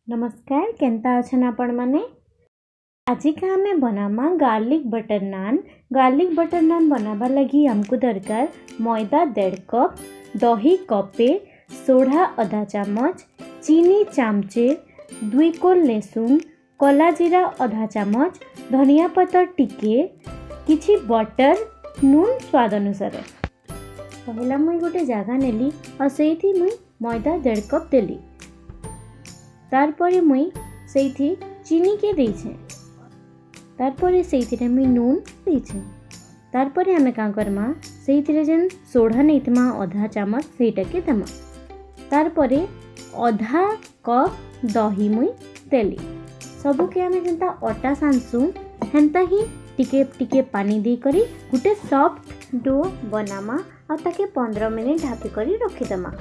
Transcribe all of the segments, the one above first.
नमस्कार, केंता अछन आपण माने। आज का हमें बनामा गार्लिक बटर नान। गार्लिक बटर नान बनाबा लगी हमको दरकार मैदा 1.5 कप, दही कपे, सोढ़ा आधा चामच, चीनी चामचे, 2 कोल लेसुन, कला जीरा आधा चामच, धनिया पतर टिके, किछि बटर, नून स्वाद अनुसार। पहला मुई गोटे जगह नेली और सेठी मुई मैदा 1.5 कप देली। तारपरे मुई सेठी चीनी के देछे। तारपरे सेठी मुई नून देछे। तारपरे हमें का करमा सेठी जेन सोढ़ा नैतमा आधा चामच सेटा के दमा। तारपरे आधा कप दही मुई देली। सबु के हमें जेंता अटा सांसु हेंता ही टिके टिके पानी दे करी गुटे सॉफ्ट डो बनामा और ताके 15 मिनट ढापी करी रखी दमा।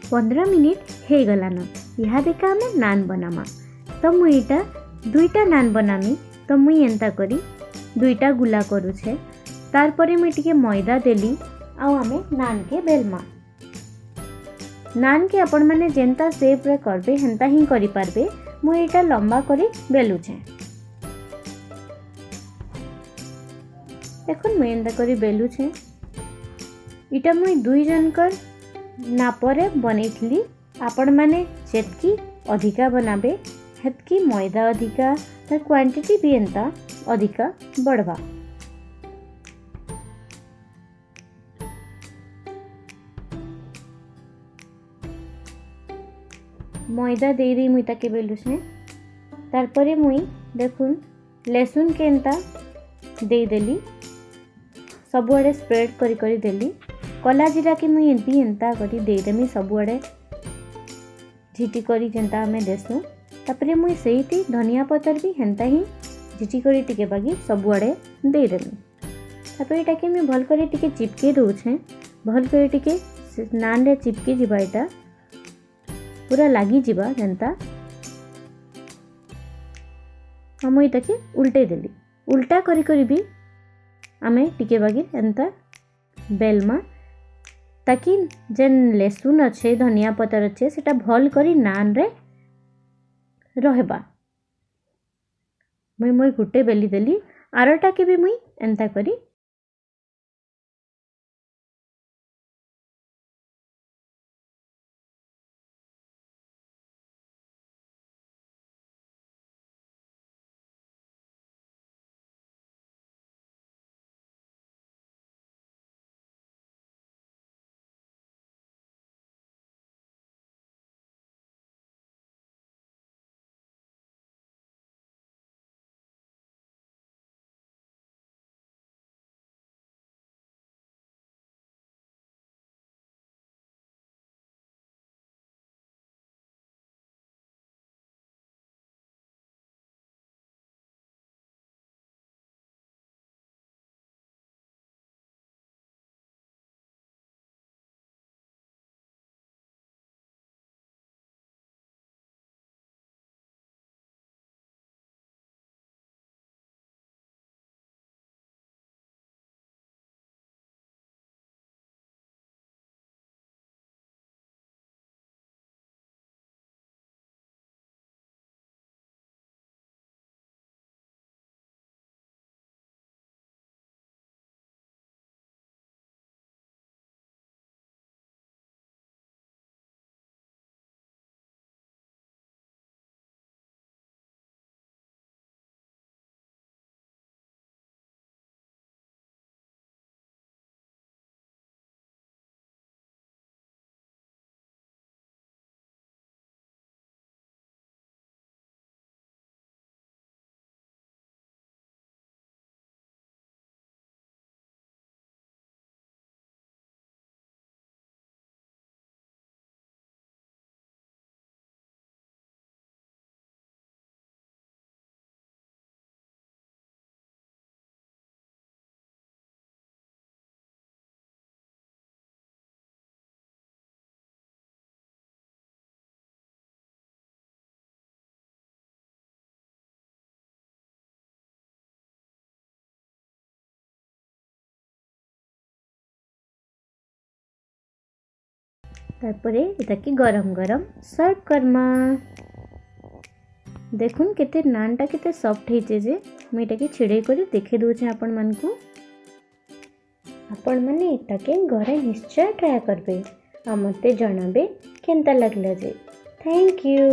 15 मिनट हे गलान यहाँ देखा हमें नान बनामा। तो मुई इटा 2टा नान बनामी। तो मुई एंता करी 2टा गुला करूछे। तारपरे मुई टिके मैदा देली आ हमें नान के बेलमा। नान के आपण माने जेंता शेप रे करबे हेंता ही करि पारबे। मुई इटा लंबा करी बेलुछे। देखुन मुई एंता करी बेलुछे। इटा मुई 2 जनकर नापरे बनैथिली। आपण माने जेतकी अधिका बनाबे हेतकी मैदा अधिका तर क्वांटिटी भी एंता अधिका बढ़वा। मैदा दे दी मुई ताके बेलुछे। तारपरे मुई देखुन लेसुन के एंता दे देली। सबुआड़े स्प्रेड करी करी देली। कला जीरा के मुई भी एंता करी दे देमी सबुआड़े झिटी करी जेंता हमें देसु। तापरे मुई सेठी धनिया पतर भी हेंता ही झिटी करी टिके बागी सबुआड़े दे देमी। तापरे एटा के मैं भल करी टिके चिपके दोछे। भल करी टिके नान रे चिपके जिबा एटा पूरा लागी जिबा जेंता हम एटा के उल्टे देली। उल्टा करी करी भी आमे टिके बागी एंता बेलमा ताकि जेन लेसुन अच्छे धनिया पतर अच्छे सेटा भल करी नान रे रहबा। मुई गुटे बेली देली। आरटा के भी मुई एंता करी तारपरे एटा के गरम गरम सर्व करमा। देखुन केते नानटा केते सॉफ्ट होइचे जे मुझे के छिड़े कर देखे दूचे आपण मानकू। आपण माने एटाके घरे निश्चय ट्राए करबे आ मते जणाबे केनता लागला जे। Thank you.